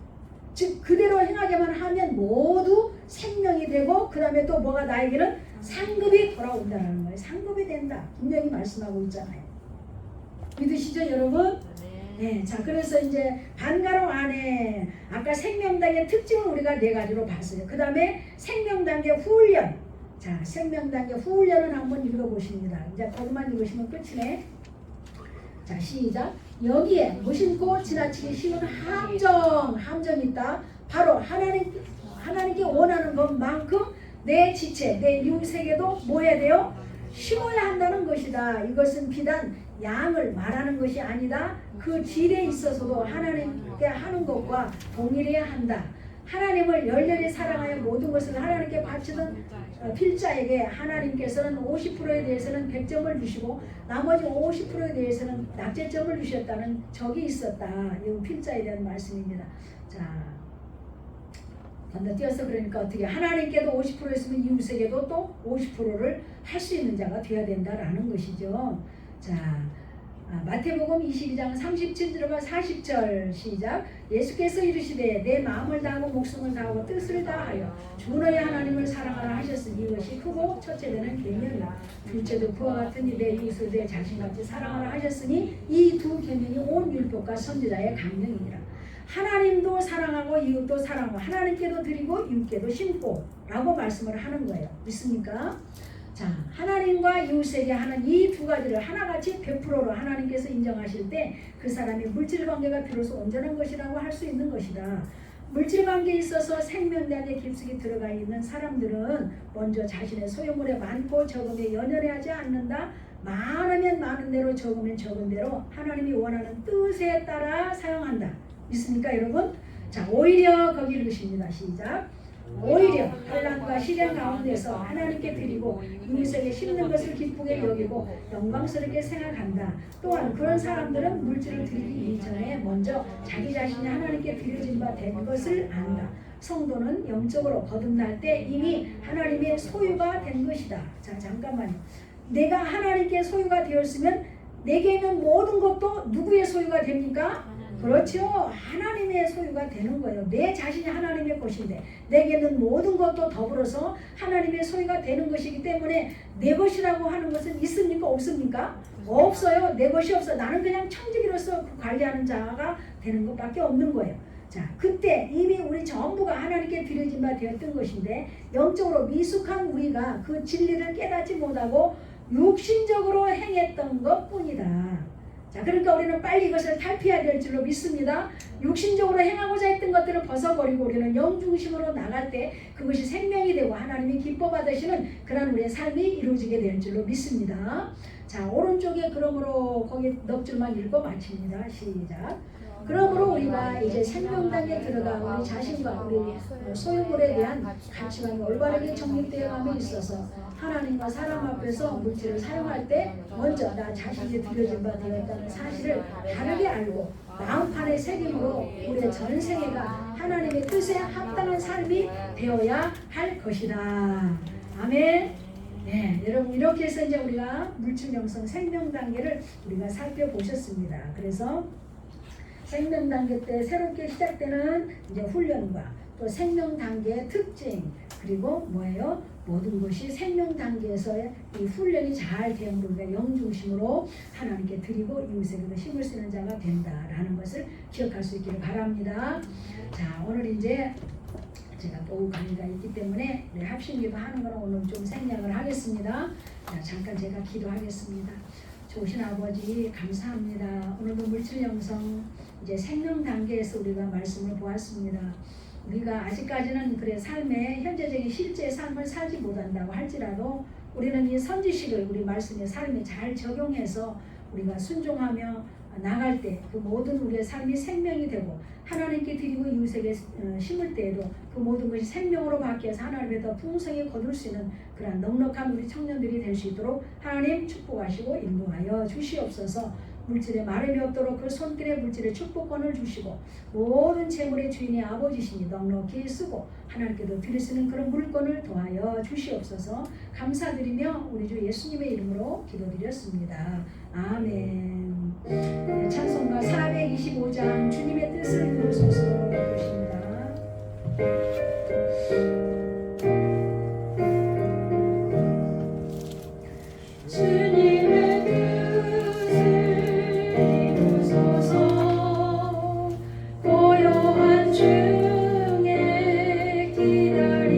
즉 그대로 행하게만 하면 모두 생명이 되고 그 다음에 또 뭐가 나에게는 상급이 돌아온다는 거예요. 상급이 된다. 분명히 말씀하고 있잖아요. 믿으시죠 여러분? 네, 자, 그래서 이제 반가로 안에 아까 생명단계 특징을 우리가 네 가지로 봤어요. 그 다음에 생명단계 후훈련. 자, 생명단계 후훈련을 한번 읽어보십니다. 이제 거기만 읽으시면 끝이네. 자, 시작. 여기에 무심코 지나치기 쉬운 함정이 있다. 바로 하나님께 원하는 것만큼 내 지체, 내 이웃에게도 뭐 해야 돼요? 심어야 한다는 것이다. 이것은 비단 양을 말하는 것이 아니다. 그 질에 있어서도 하나님께 하는 것과 동일해야 한다. 하나님을 열렬히 사랑하여 모든 것을 하나님께 바치던 필자에게 하나님께서는 50%에 대해서는 100점을 주시고 나머지 50%에 대해서는 낙제점을 주셨다는 적이 있었다. 이건 필자에 대한 말씀입니다. 자, 건너뛰어서 그러니까 어떻게 하나님께도 50% 있으면 이웃에게도 또 50%를 할 수 있는 자가 되어야 된다라는 것이죠. 자, 마태복음 22장 37절과 40절 시작. 예수께서 이르시되 내 마음을 다하고 목숨을 다하고 뜻을 다하여 주 너의 하나님을 사랑하라 하셨으니 이것이 크고 첫째는 계명이라 둘째도 그와 같으니 내 이웃을 내 자신같이 사랑하라 하셨으니 이 두 계명이 온 율법과 선지자의 강령이니라. 하나님도 사랑하고 이웃도 사랑하고 하나님께도 드리고 이웃께도 심고 라고 말씀을 하는 거예요. 믿습니까? 자, 하나님과 이웃에게 하는 이 두 가지를 하나같이 100%로 하나님께서 인정하실 때 그 사람이 물질 관계가 비로소 온전한 것이라고 할 수 있는 것이다. 물질 관계에 있어서 생명량에 깊숙이 들어가 있는 사람들은 먼저 자신의 소유물에 많고 적음에 연연하지 않는다. 많으면 많은 대로 적으면 적은 대로 하나님이 원하는 뜻에 따라 사용한다. 있습니까 여러분? 자, 오히려 거기 읽으십니다. 시작. 오히려 환난과 시련 가운데서 하나님께 드리고 이웃에게 심는 것을 기쁘게 여기고 영광스럽게 생각한다. 또한 그런 사람들은 물질을 드리기 이전에 먼저 자기 자신이 하나님께 드려진 바 된 것을 안다. 성도는 영적으로 거듭날 때 이미 하나님의 소유가 된 것이다. 자, 잠깐만요. 내가 하나님께 소유가 되었으면 내게 있는 모든 것도 누구의 소유가 됩니까? 그렇죠. 하나님의 소유가 되는 거예요. 내 자신이 하나님의 것인데 내게는 모든 것도 더불어서 하나님의 소유가 되는 것이기 때문에 내 것이라고 하는 것은 있습니까? 없습니까? 없어요. 내 것이 없어. 나는 그냥 청지기로서 관리하는 자가 되는 것밖에 없는 거예요. 자, 그때 이미 우리 전부가 하나님께 드려진 바 되었던 것인데 영적으로 미숙한 우리가 그 진리를 깨닫지 못하고 육신적으로 행했던 것뿐이다. 자, 그러니까 우리는 빨리 이것을 탈피해야 될 줄로 믿습니다. 육신적으로 행하고자 했던 것들을 벗어버리고 우리는 영중심으로 나갈 때 그것이 생명이 되고 하나님이 기뻐 받으시는 그런 우리의 삶이 이루어지게 될 줄로 믿습니다. 자, 오른쪽에 그러므로 거기 넉 줄만 읽고 마칩니다. 시작. 그러므로 우리가 이제 생명당에 들어가 우리 자신과 우리 소유물에 대한 가치관이 올바르게 정립되어감에 있어서 하나님과 사람 앞에서 물질을 사용할 때 먼저 나 자신이 드려진 바 되었다는 사실을 바르게 알고 마음판의 새김으로 우리의 전생애가 하나님의 뜻에 합당한 삶이 되어야 할 것이다. 아멘. 네, 여러분 이렇게 해서 이제 우리가 물질 영성 생명 단계를 우리가 살펴보셨습니다. 그래서 생명 단계 때 새롭게 시작되는 이제 훈련과 또 생명 단계의 특징 그리고 뭐예요? 모든 것이 생명 단계에서의 이 훈련이 잘 되면 우리가 영중심으로 하나님께 드리고 이웃에게도 힘을 쓰는 자가 된다라는 것을 기억할 수 있기를 바랍니다. 자, 오늘 이제 제가 또 강의가 있기 때문에 합심기도 하는 거는 오늘 좀 생략을 하겠습니다. 자, 잠깐 제가 기도하겠습니다. 좋으신 아버지 감사합니다. 오늘도 물질 영성 이제 생명 단계에서 우리가 말씀을 보았습니다. 우리가 아직까지는 그래 삶의 현재적인 실제 삶을 살지 못한다고 할지라도 우리는 이 선지식을 우리 말씀의 삶에 잘 적용해서 우리가 순종하며 나갈 때 그 모든 우리의 삶이 생명이 되고 하나님께 드리고 이웃에게 심을 때에도 그 모든 것이 생명으로 바뀌어서 하나님의 더 풍성히 거둘 수 있는 그런 넉넉한 우리 청년들이 될 수 있도록 하나님 축복하시고 인도하여 주시옵소서. 물질에 마름이 없도록 그 손길에 물질의 축복권을 주시고 모든 재물의 주인이 아버지시니 넉넉히 쓰고 하나님께도 드릴 수 있는 그런 물건을 더하여 주시옵소서. 감사드리며 우리 주 예수님의 이름으로 기도드렸습니다. 아멘. 네, 찬송가 425장 주님의 뜻을 이루소서 부르십니다.